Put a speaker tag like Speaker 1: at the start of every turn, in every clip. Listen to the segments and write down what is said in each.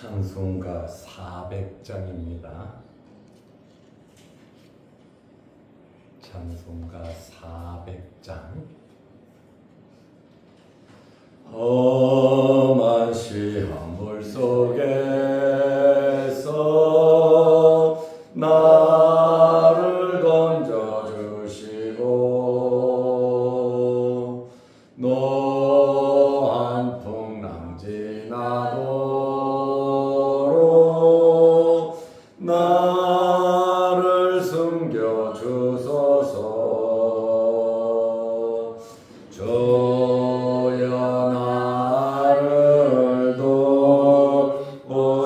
Speaker 1: 찬송가 400장입니다. 찬송가 400장. 험한 시험물 속에서 나를 건져주시고 노한 풍랑 지나도록 나를 숨겨주소서. 주여 나를 돌보시사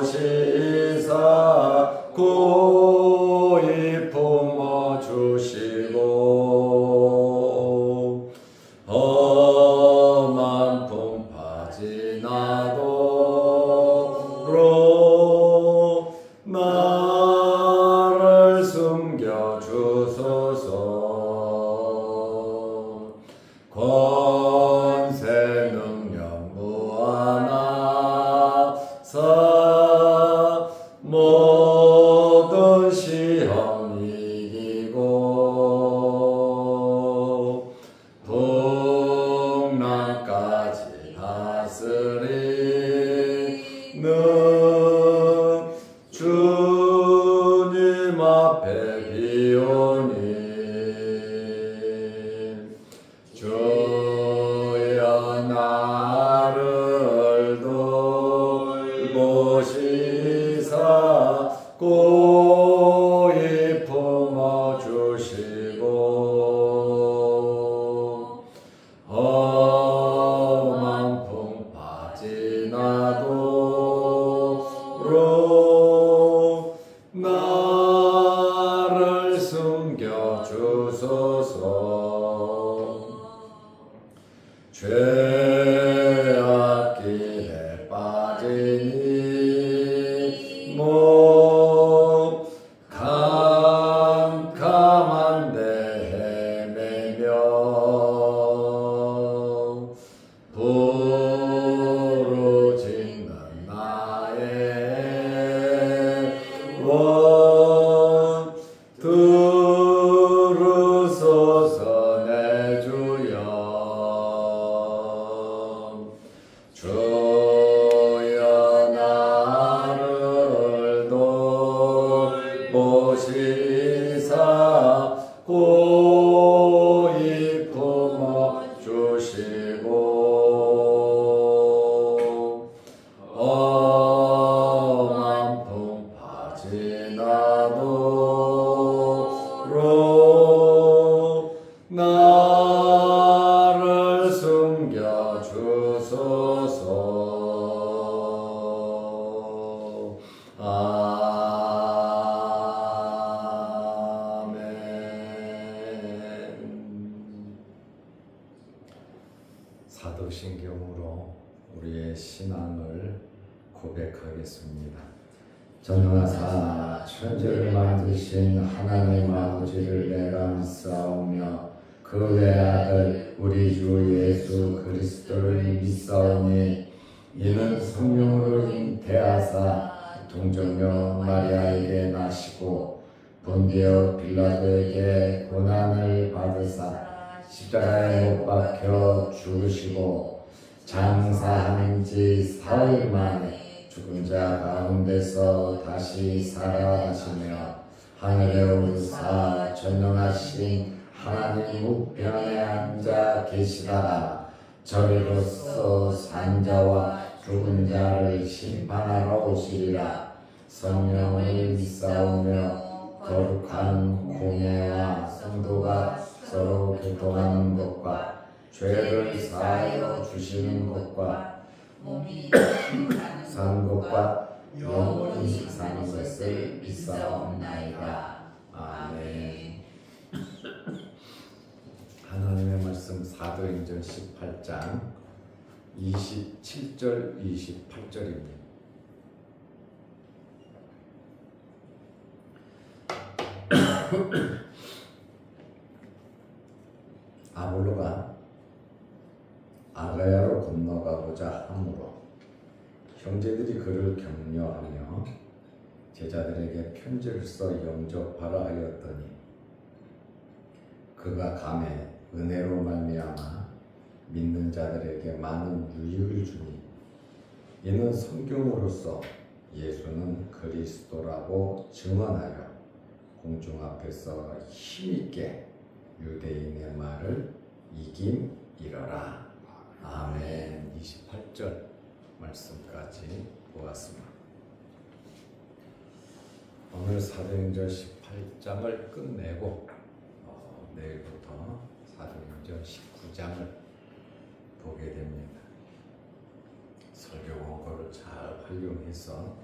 Speaker 1: 고이 품어주시고 험한 풍파 지나도록 나를 숨겨주소서. 권세 능력 무한하사 모든 시험 이기고 풍랑까지 다스리는 주님 앞에 비오니 주여 나를 돌보시사 고이 품어주시고 험한 풍파 지나도록 나를 숨겨주소서. 죄악길에 빠지니 몸 캄캄한데 헤매며 부르짖는 나의 원 들으소서. 내 주여 주여 나를 돌보시사 고이 품어주시고 험한 풍파 지나도록 나를 숨겨주소서. 아멘. 사도신경으로 우리의 신앙을 고백하겠습니다. 전능하사 천지를 만드신 하나님 아버지를 내가 믿사오며 그 외아들 우리 주 예수 그리스도를 믿사오니 이는 성령으로 잉태하사 동정녀 마리아에게 나시고 본디오 빌라도에게 고난을 받으사 십자가에 못 박혀 죽으시고 장사한 지 사흘 만에 죽은 자 가운데서 다시 살아나시며 하늘에 오르사 전능하신 하나님 우편에 앉아 계시다가 저리로서 산자와 죽은 자를 심판하러 오시리라. 성령을 믿사오며 거룩한 공예와 성도가 서로 교통하는 것과 죄를 사하여 주시는 것과 몸이 사는 것과 영원히 사는 것을 믿사옵나이다. 아멘. 하나님의 말씀 사도행전 18장 27절 28절입니다. 아볼로가 아가야로 건너가고자 하므로 형제들이 그를 격려하며 제자들에게 편지를 써 영접하라 하였더니 그가 감에 은혜로 말미암아 믿는 자들에게 많은 유익을 주니 이는 성경으로서 예수는 그리스도라고 증언하여 공중 앞에서 힘있게 유대인의 말을 이김이러라. 아멘. 28절 말씀까지 보았습니다. 오늘 사도행전 18장을 끝내고 내일부터 사도행전 19장을 보게 됩니다. 설교 원고를 잘 활용해서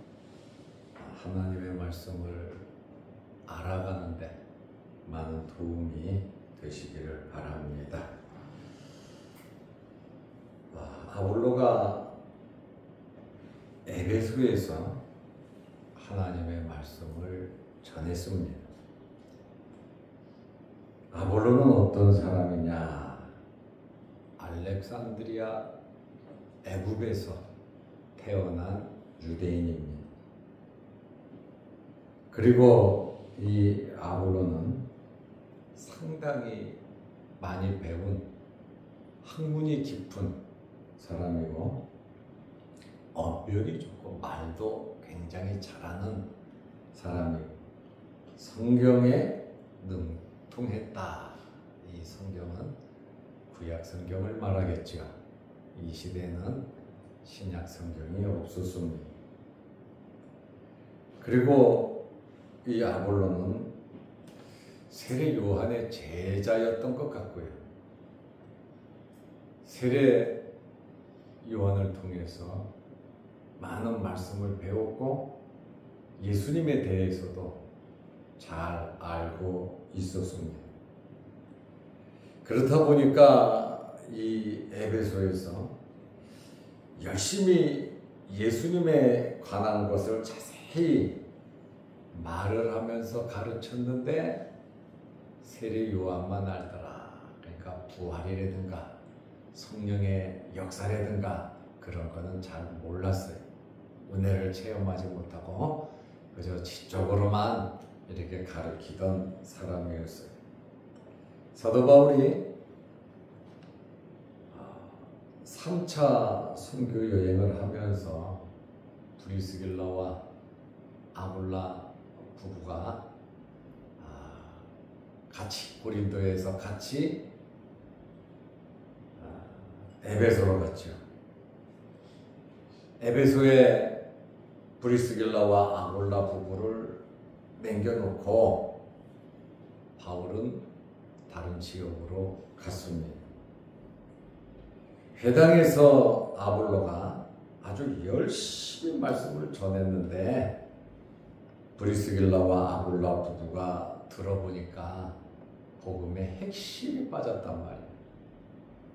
Speaker 1: 하나님의 말씀을 알아가는데 많은 도움이 되시기를 바랍니다. 아볼로가 에베소에서 하나님의 말씀을 전했습니다. 아볼로는 어떤 사람이냐? 알렉산드리아 애굽에서 태어난 유대인입니다. 그리고 이 아볼로는 상당히 많이 배운 학문이 깊은 사람이고 언변이 좋고 말도 굉장히 잘하는 사람이고 성경에 능통했다. 이 성경은 구약 성경을 말하겠죠. 이 시대는 신약 성경이 없었습니다. 그리고 이 아볼로는 세례 요한의 제자였던 것 같고요. 세례 요한을 통해서 많은 말씀을 배웠고 예수님에 대해서도 잘 알고 있었습니다. 그렇다 보니까 이 에베소에서 열심히 예수님에 관한 것을 자세히 말을 하면서 가르쳤는데 세례 요한만 알더라. 그러니까 부활이라든가 성령의 역사라든가 그런 거는 잘 몰랐어요. 은혜를 체험하지 못하고 그저 지적으로만 이렇게 가르치던 사람이었어요. 사도 바울이 3차 선교 여행을 하면서 브리스길라와 아굴라 부부가 같이 고린도에서 같이 에베소로 갔죠. 에베소에 브리스길라와 아굴라 부부를 남겨놓고 바울은 다른 지역으로 갔습니다. 회당에서 아볼로가 아주 열심히 말씀을 전했는데 브리스길라와 아굴라 부부가 들어보니까 복음의 핵심이 빠졌단 말이에요.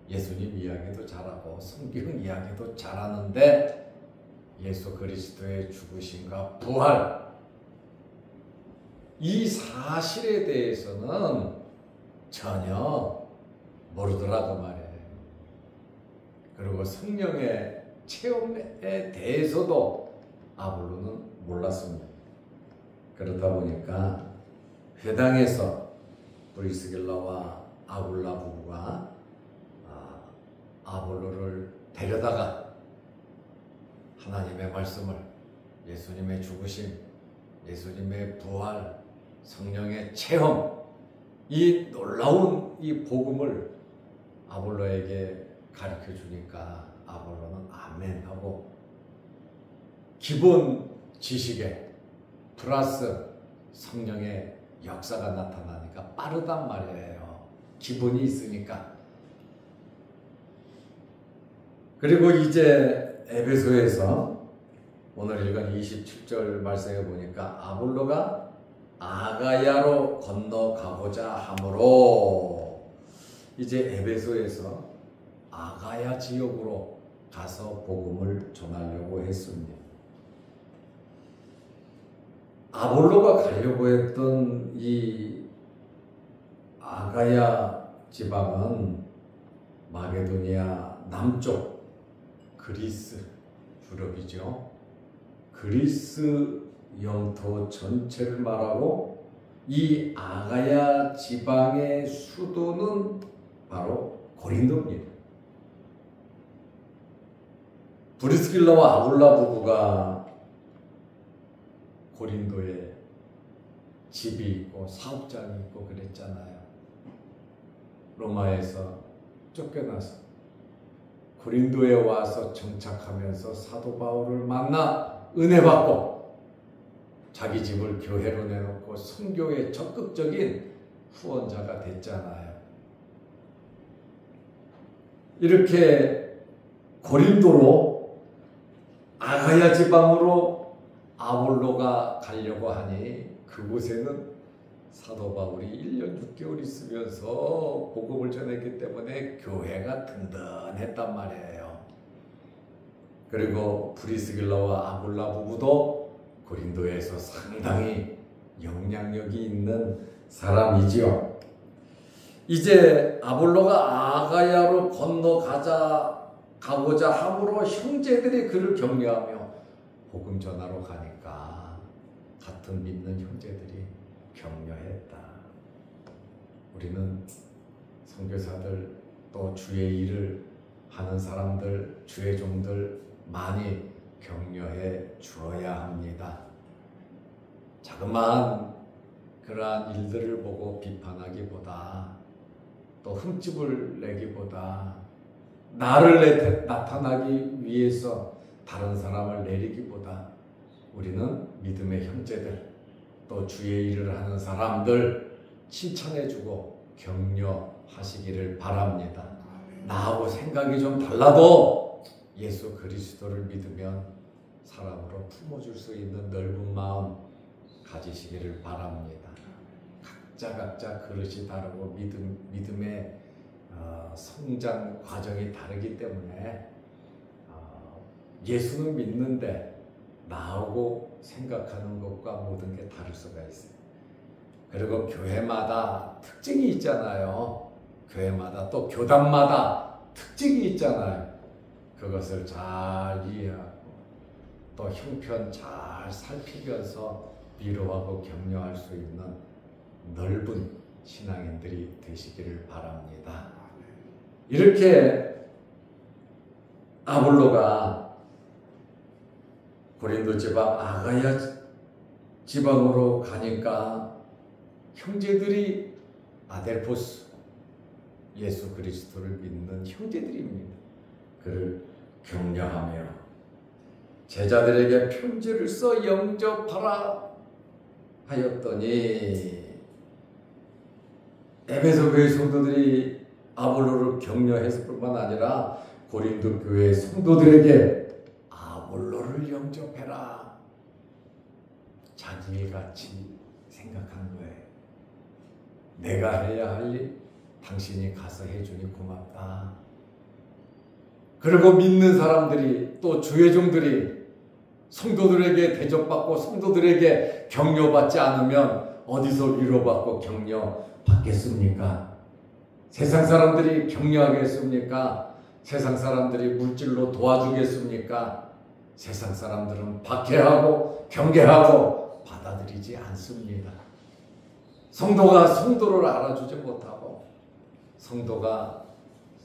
Speaker 1: 예수님 이야기도 잘하고 성경 이야기도 잘하는데 예수 그리스도의 죽으심과 부활 이 사실에 대해서는 전혀 모르더라고 말이에요. 그리고 성령의 체험에 대해서도 아볼로는 몰랐습니다. 그러다 보니까 회당에서 브리스길라와 아굴라 부부가 아볼로를 데려다가 하나님의 말씀을 예수님의 죽으심, 예수님의 부활, 성령의 체험 이 놀라운 이 복음을 아볼로에게 가르쳐 주니까 아볼로는 아멘 하고 기본 지식에 플러스 성령의 역사가 나타나니까 빠르단 말이에요. 기본이 있으니까. 그리고 이제 에베소에서 오늘 읽은 27절 말씀해 보니까 아볼로가 아가야로 건너가고자 하므로 이제 에베소에서 아가야 지역으로 가서 복음을 전하려고 했습니다. 아볼로가 가려고 했던 이 아가야 지방은 마게도니아 남쪽 그리스 유럽이죠. 그리스 영토 전체를 말하고 이 아가야 지방의 수도는 바로 고린도입니다. 브리스길라와 아굴라 부부가 고린도에 집이 있고 사업장이 있고 그랬잖아요. 로마에서 쫓겨나서 고린도에 와서 정착하면서 사도 바울을 만나 은혜 받고 자기 집을 교회로 내놓고 선교에 적극적인 후원자가 됐잖아요. 이렇게 고린도로 아가야 지방으로 아볼로가 가려고 하니 그곳에는 사도 바울이 1년 6개월 있으면서 복음을 전했기 때문에 교회가 든든했단 말이에요. 그리고 브리스길라와 아굴라 부부도 고린도에서 상당히 영향력이 있는 사람이지요. 이제 아볼로가 아가야로 가고자 함으로 형제들이 그를 격려하며 복음 전하러 가니까 같은 믿는 형제들이 격려했다. 우리는 선교사들 또 주의 일을 하는 사람들, 주의 종들 많이 격려해 주어야 합니다. 자그마한 그러한 일들을 보고 비판하기보다 또 흠집을 내기보다 나를 나타나기 위해서 다른 사람을 내리기보다 우리는 믿음의 형제들 또 주의 일을 하는 사람들 칭찬해주고 격려하시기를 바랍니다. 나하고 생각이 좀 달라도 예수 그리스도를 믿으면 사람으로 품어줄 수 있는 넓은 마음 가지시기를 바랍니다. 각자 그릇이 다르고 믿음의 성장 과정이 다르기 때문에 예수는 믿는데 나하고 생각하는 것과 모든 게 다를 수가 있어요. 그리고 교회마다 특징이 있잖아요. 교회마다 또 교단마다 특징이 있잖아요. 그것을 잘 이해하고 또 형편 잘 살피면서 위로하고 격려할 수 있는 넓은 신앙인들이 되시기를 바랍니다. 이렇게 아볼로가 고린도 지방 아가야 지방으로 가니까 형제들이 아델포스 예수 그리스도를 믿는 형제들입니다. 그를 격려하며 제자들에게 편지를 써 영접하라 하였더니 에베소 교회 성도들이 아볼로를 격려했을 뿐만 아니라 고린도 교회 성도들에게 아볼로를 영접해라 자기 일같이 생각한 거예요. 내가 해야 할 일 당신이 가서 해주니 고맙다. 그리고 믿는 사람들이 또 주의 종들이 성도들에게 대접받고 성도들에게 격려받지 않으면 어디서 위로받고 격려받겠습니까? 세상 사람들이 격려하겠습니까? 세상 사람들이 물질로 도와주겠습니까? 세상 사람들은 박해하고 경계하고 받아들이지 않습니다. 성도가 성도를 알아주지 못하고 성도가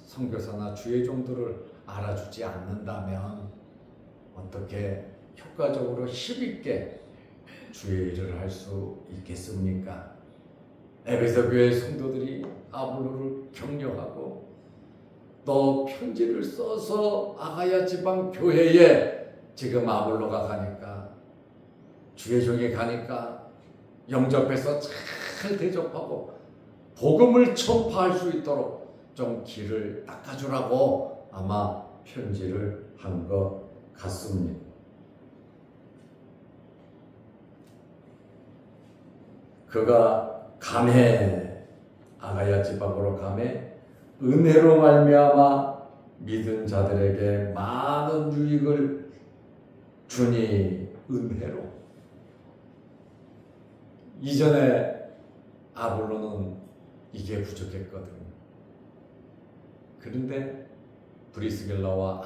Speaker 1: 선교사나 주의 종들을 알아주지 않는다면 어떻게 효과적으로 힘있게 주의 일을 할 수 있겠습니까? 에베소 교회 성도들이 아볼로를 격려하고 또 편지를 써서 아가야 지방 교회에 지금 아볼로가 가니까 주의 종이 가니까 영접해서 잘 대접하고 복음을 전파할 수 있도록 좀 길을 닦아주라고 아마 편지를 한 것 같습니다. 그가 감해 아가야 지방으로 감해 은혜로 말미암아 믿은 자들에게 많은 유익을 주니 은혜로. 이전에 아볼로는 이게 부족했거든요. 그런데 브리스길라와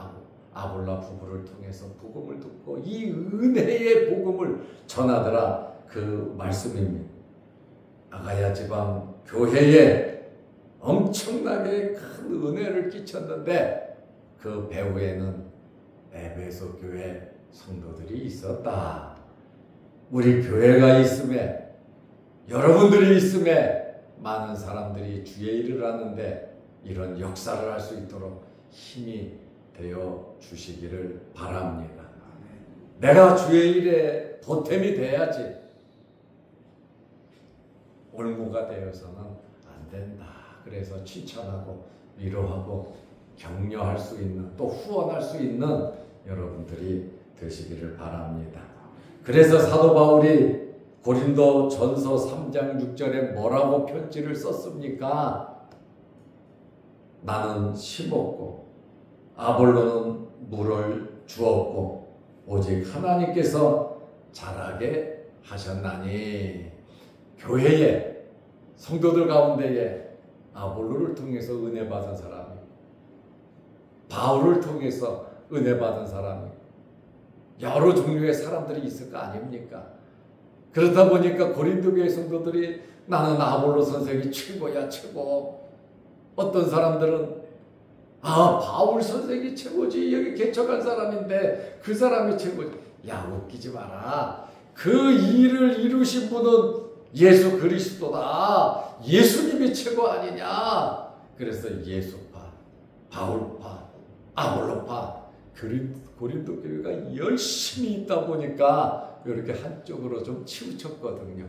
Speaker 1: 아볼라 부부를 통해서 복음을 듣고 이 은혜의 복음을 전하더라. 그 말씀입니다. 아가야 지방 교회에 엄청나게 큰 은혜를 끼쳤는데 그 배후에는 에베소 교회 성도들이 있었다. 우리 교회가 있음에, 여러분들이 있음에 많은 사람들이 주의 일을 하는데 이런 역사를 할 수 있도록 힘이 되어 주시기를 바랍니다. 내가 주의 일에 보탬이 돼야지 올무가 되어서는 안 된다. 그래서 칭찬하고 위로하고 격려할 수 있는, 또 후원할 수 있는 여러분들이 되시기를 바랍니다. 그래서 사도 바울이 고린도 전서 3장 6절에 뭐라고 편지를 썼습니까? 나는 심었고 아볼로는 물을 주었고 오직 하나님께서 자라게 하셨나니. 교회에, 성도들 가운데에 아볼로를 통해서 은혜 받은 사람이, 바울을 통해서 은혜 받은 사람이, 여러 종류의 사람들이 있을 거 아닙니까? 그러다 보니까 고린도 교회 성도들이 나는 아볼로 선생이 최고야, 최고. 어떤 사람들은 바울 선생이 최고지. 여기 개척한 사람인데 그 사람이 최고지. 야, 웃기지 마라. 그 일을 이루신 분은 예수 그리스도다. 예수님이 최고 아니냐. 그래서 예수파, 바울파, 아볼로파, 고린도 교회가 열심히 있다 보니까 이렇게 한쪽으로 좀 치우쳤거든요.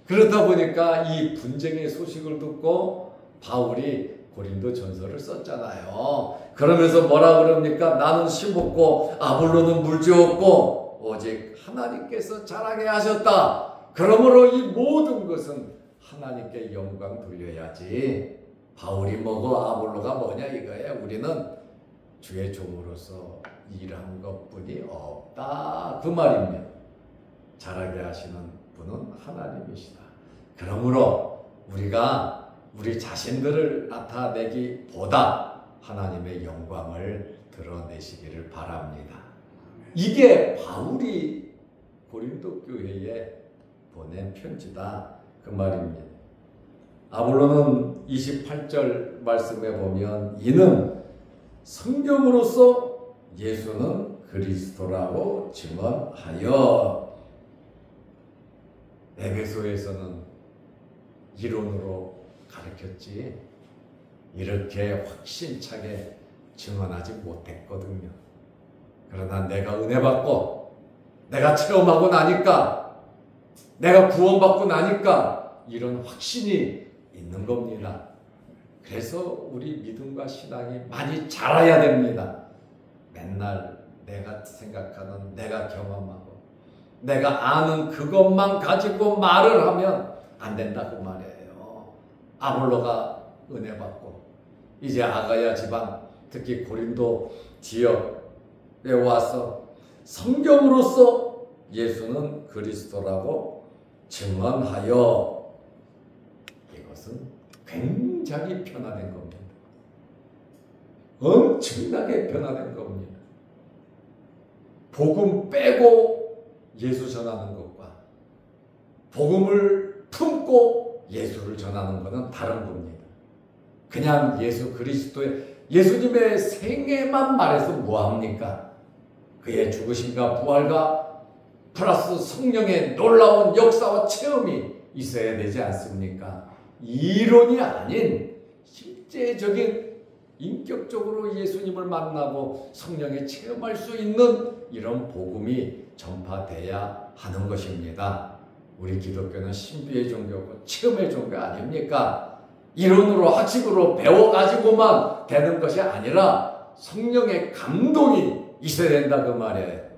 Speaker 1: 그러다 보니까 이 분쟁의 소식을 듣고 바울이 고린도 전서를 썼잖아요. 그러면서 뭐라 그럽니까? 나는 심었고 아볼로는 물주었고 오직 하나님께서 자라게 하셨다. 그러므로 이 모든 것은 하나님께 영광 돌려야지. 바울이 뭐고 아볼로가 뭐냐 이거예요. 우리는 주의 종으로서 일한 것뿐이 없다. 그 말입니다. 자라게 하시는 분은 하나님이시다. 그러므로 우리가 우리 자신들을 나타내기보다 하나님의 영광을 드러내시기를 바랍니다. 이게 바울이 고린도 교회에 보낸 편지다. 그 말입니다. 아볼로는 28절 말씀에 보면 이는 성경으로서 예수는 그리스도라고 증언하여. 에베소에서는 이론으로 가르쳤지 이렇게 확신차게 증언하지 못했거든요. 그러나 내가 은혜 받고 내가 체험하고 나니까, 내가 구원받고 나니까 이런 확신이 있는 겁니다. 그래서 우리 믿음과 신앙이 많이 자라야 됩니다. 맨날 내가 생각하는, 내가 경험하고 내가 아는 그것만 가지고 말을 하면 안 된다고 말이에요. 아볼로가 은혜 받고 이제 아가야 지방, 특히 고린도 지역에 와서 성경으로서 예수는 그리스도라고 증언하여. 이것은 굉장히 변화된 겁니다. 엄청나게 변화된 겁니다. 복음 빼고 예수 전하는 것과 복음을 품고 예수를 전하는 것은 다른 겁니다. 그냥 예수 그리스도의, 예수님의 생애만 말해서 뭐합니까? 그의 죽으심과 부활과 플러스 성령의 놀라운 역사와 체험이 있어야 되지 않습니까? 이론이 아닌 실제적인 인격적으로 예수님을 만나고 성령에 체험할 수 있는 이런 복음이 전파돼야 하는 것입니다. 우리 기독교는 신비의 종교고 체험의 종교 아닙니까? 이론으로 학식으로 배워가지고만 되는 것이 아니라 성령의 감동이 있어야 된다 그 말이에요.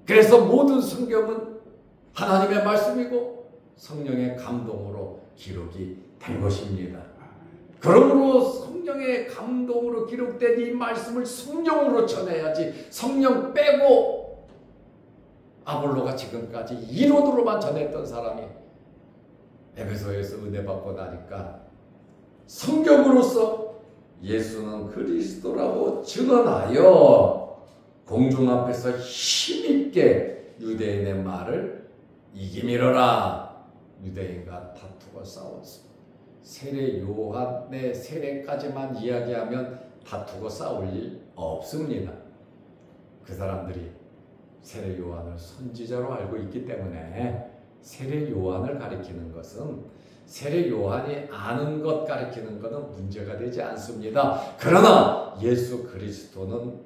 Speaker 1: 그래서 모든 성경은 하나님의 말씀이고 성령의 감동으로 기록이 된 것입니다. 그러므로 성령의 감동으로 기록된 이 말씀을 성령으로 전해야지, 성령 빼고 아볼로가 지금까지 이론으로만 전했던 사람이 에베소에서 은혜 받고 나니까 성경으로서 예수는 그리스도라고 증언하여. 공중 앞에서 힘있게 유대인의 말을 이기밀어라. 유대인과 다투고 싸웠습니다. 세례 요한의 세례까지만 이야기하면 다투고 싸울 일 없습니다. 그 사람들이 세례 요한을 선지자로 알고 있기 때문에 세례 요한을 가리키는 것은 세례 요한이 아는 것 가리키는 것은 문제가 되지 않습니다. 그러나 예수 그리스도는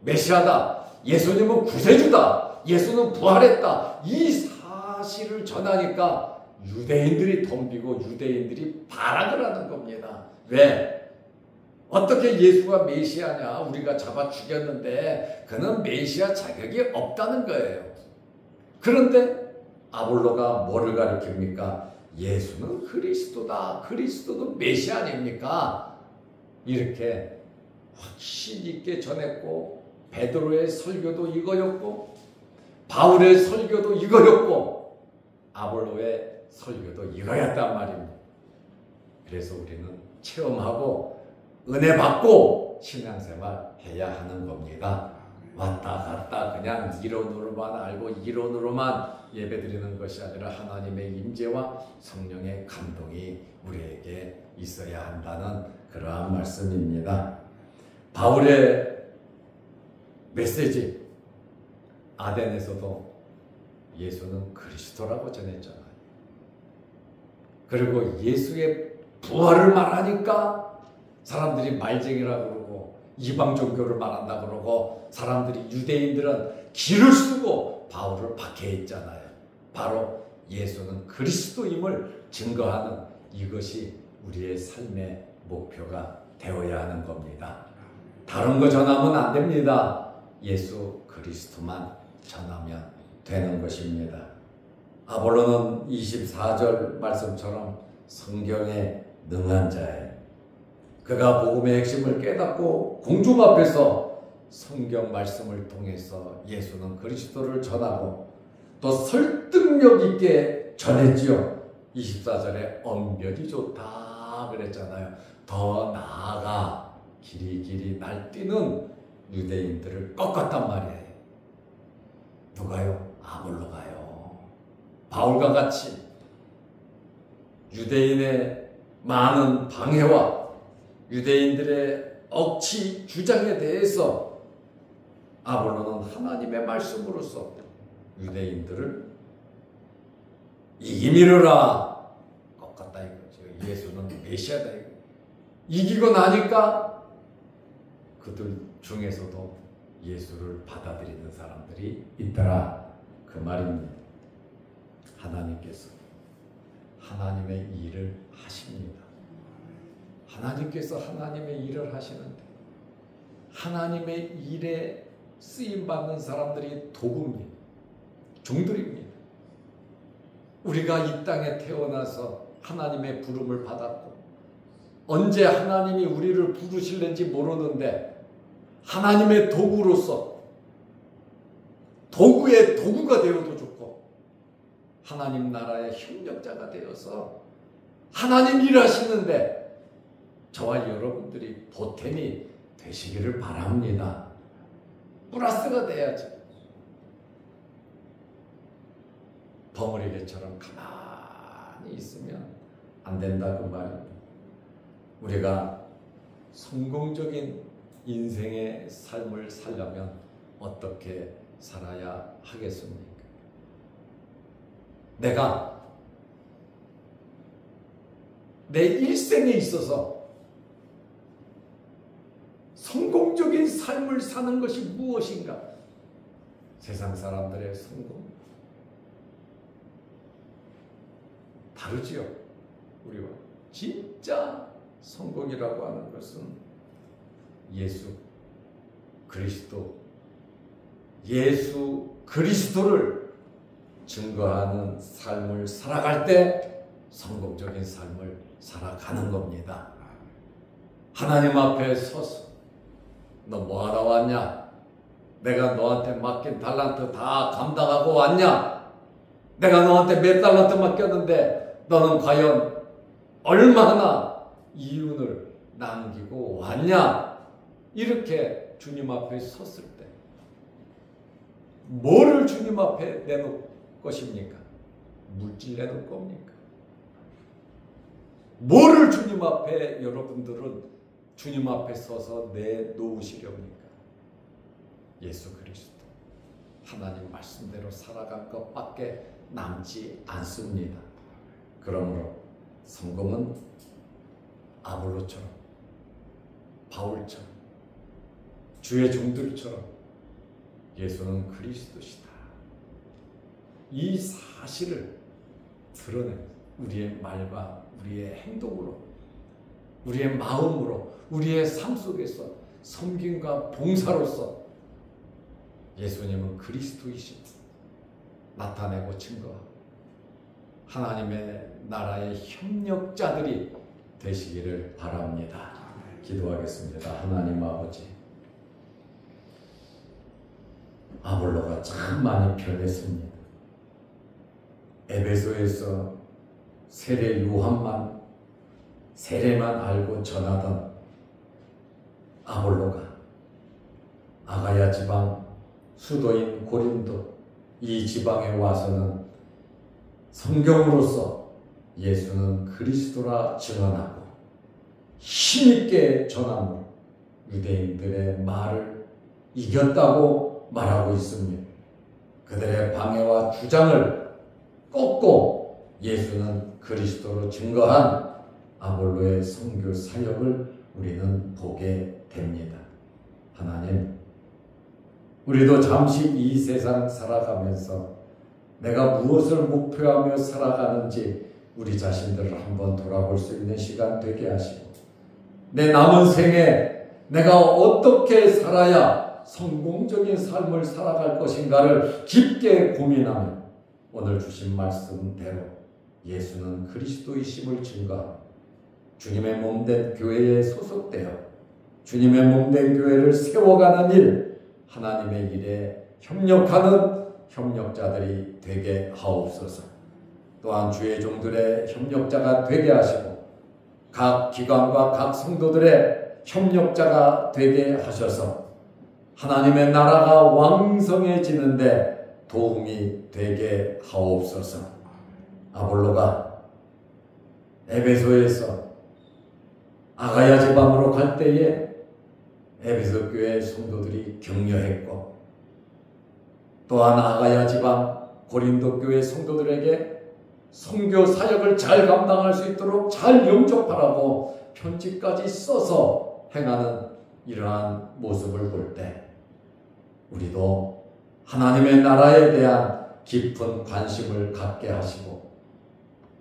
Speaker 1: 메시아다. 예수님은 구세주다. 예수는 부활했다. 이 사실을 전하니까 유대인들이 덤비고 유대인들이 발악을 하는 겁니다. 왜? 어떻게 예수가 메시아냐? 우리가 잡아 죽였는데 그는 메시아 자격이 없다는 거예요. 그런데 아볼로가 뭐를 가리킵니까? 예수는 그리스도다. 그리스도도 메시아 아닙니까? 이렇게 확신 있게 전했고 베드로의 설교도 이거였고 바울의 설교도 이거였고 아볼로의 설교도 이거였단 말입니다. 그래서 우리는 체험하고 은혜 받고 신앙생활 해야 하는 겁니다. 왔다 갔다 그냥 이론으로만 알고 이론으로만 예배드리는 것이 아니라 하나님의 임재와 성령의 감동이 우리에게 있어야 한다는 그러한 말씀입니다. 바울의 메시지 아덴에서도 예수는 그리스도라고 전했잖아요. 그리고 예수의 부활을 말하니까 사람들이 말쟁이라고 그러고 이방 종교를 말한다고 그러고 사람들이 유대인들은 기를 쓰고 바울을 박해했잖아요. 바로 예수는 그리스도임을 증거하는 이것이 우리의 삶의 목표가 되어야 하는 겁니다. 다른 거 전하면 안 됩니다. 예수 그리스도만 전하면 되는 것입니다. 아볼로는 24절 말씀처럼 성경에 능한 자예요. 그가 복음의 핵심을 깨닫고 공중 앞에서 성경 말씀을 통해서 예수는 그리스도를 전하고 또 설득력 있게 전했지요. 24절에 언변이 좋다 그랬잖아요. 더 나아가 길이 날뛰는 유대인들을 꺾었단 말이에요. 누가요? 아볼로가요. 바울과 같이 유대인의 많은 방해와 유대인들의 억치 주장에 대해서 아볼로는 하나님의 말씀으로서 유대인들을 이기밀어라 꺾었다 이거죠. 예수는 메시아다 이거. 이기고 나니까 그들 중에서도 예수를 받아들이는 사람들이 있더라 그 말입니다. 하나님께서 하나님의 일을 하십니다. 하나님께서 하나님의 일을 하시는데 하나님의 일에 쓰임받는 사람들이 도구입니다. 종들입니다. 우리가 이 땅에 태어나서 하나님의 부름을 받았고 언제 하나님이 우리를 부르실는지 모르는데 하나님의 도구로서 도구의 도구가 되어도 좋고 하나님 나라의 협력자가 되어서 하나님 일하시는데 저와 여러분들이 보탬이 되시기를 바랍니다. 플러스가 돼야지. 벙어리개처럼 가만히 있으면 안 된다 그 말입니다. 우리가 성공적인 인생의 삶을 살려면 어떻게 살아야 하겠습니까? 내가 내 일생에 있어서 성공적인 삶을 사는 것이 무엇인가? 세상 사람들의 성공 다르지요. 우리와 진짜 성공이라고 하는 것은 예수 그리스도를 증거하는 삶을 살아갈 때 성공적인 삶을 살아가는 겁니다. 하나님 앞에 서서 너 뭐하러 왔냐? 내가 너한테 맡긴 달란트 다 감당하고 왔냐? 내가 너한테 몇 달란트 맡겼는데 너는 과연 얼마나 이윤을 남기고 왔냐? 이렇게 주님 앞에 섰을 때 뭐를 주님 앞에 내놓을 것입니까? 물질 내놓을 겁니까? 뭐를 주님 앞에 여러분들은 주님 앞에 서서 내놓으시렵니까? 예수 그리스도 하나님 말씀대로 살아간 것밖에 남지 않습니다. 그러므로 성공은 아볼로처럼, 바울처럼, 주의 종들처럼 예수는 그리스도시다, 이 사실을 드러내 우리의 말과 우리의 행동으로, 우리의 마음으로, 우리의 삶 속에서 섬김과 봉사로서 예수님은 그리스도이심을 나타내고 증거하고 하나님의 나라의 협력자들이 되시기를 바랍니다. 기도하겠습니다. 하나님 아버지, 아볼로가 참 많이 변했습니다. 에베소에서 세례 요한만, 세례만 알고 전하던 아볼로가 아가야 지방 수도인 고린도 이 지방에 와서는 성경으로서 예수는 그리스도라 증언하고 힘있게 전함으로 유대인들의 말을 이겼다고 말하고 있습니다. 그들의 방해와 주장을 꺾고 예수는 그리스도로 증거한 아볼로의 선교 사역을 우리는 보게 됩니다. 하나님, 우리도 잠시 이 세상 살아가면서 내가 무엇을 목표하며 살아가는지 우리 자신들을 한번 돌아볼 수 있는 시간 되게 하시고, 내 남은 생에 내가 어떻게 살아야 성공적인 삶을 살아갈 것인가를 깊게 고민하며 오늘 주신 말씀대로 예수는 그리스도이심을 증거하고 주님의 몸된 교회에 소속되어 주님의 몸된 교회를 세워가는 일, 하나님의 일에 협력하는 협력자들이 되게 하옵소서. 또한 주의 종들의 협력자가 되게 하시고 각 기관과 각 성도들의 협력자가 되게 하셔서 하나님의 나라가 왕성해지는데 도움이 되게 하옵소서. 아볼로가 에베소에서 아가야 지방으로 갈 때에 에베소 교회 성도들이 격려했고, 또한 아가야 지방 고린도 교회 성도들에게 선교 사역을 잘 감당할 수 있도록 잘 영접하라고 편지까지 써서 행하는 이러한 모습을 볼 때 우리도 하나님의 나라에 대한 깊은 관심을 갖게 하시고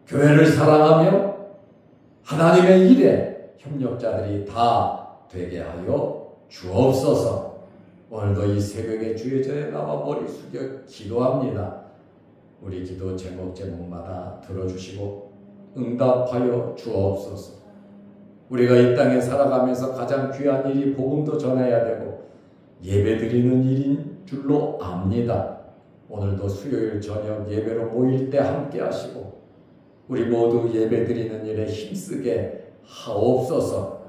Speaker 1: 교회를 사랑하며 하나님의 일에 협력자들이 다 되게 하여 주옵소서. 오늘도 이 새벽에 주의 전에 나와 머리 숙여 기도합니다. 우리 기도 제목마다 들어주시고 응답하여 주옵소서. 우리가 이 땅에 살아가면서 가장 귀한 일이 복음도 전해야 되고 예배드리는 일인 줄로 압니다. 오늘도 수요일 저녁 예배로 모일 때 함께 하시고 우리 모두 예배드리는 일에 힘쓰게 하옵소서.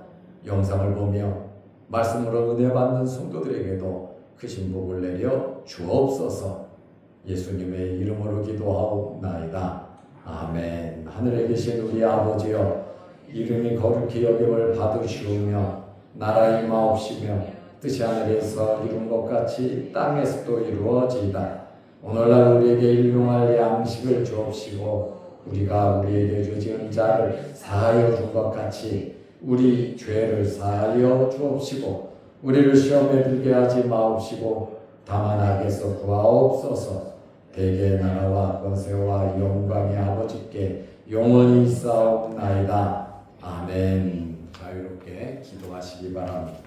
Speaker 1: 영상을 보며 말씀으로 은혜 받는 성도들에게도 크신 복을 내려 주옵소서. 예수님의 이름으로 기도하옵나이다. 아멘. 하늘에 계신 우리 아버지여, 이름이 거룩히 여김을 받으시오며 나라 임하옵시며 뜻이 하늘에서 이룬 것 같이 땅에서도 이루어지이다. 오늘날 우리에게 일용할 양식을 주옵시고 우리가 우리에게 죄지은 자를 사하여 준 것 같이 우리 죄를 사하여 주옵시고 우리를 시험에 들게 하지 마옵시고 다만 악에서 구하옵소서. 대개 나라와 권세와 영광의 아버지께 영원히 있사옵나이다. 아멘. 자유롭게 기도하시기 바랍니다.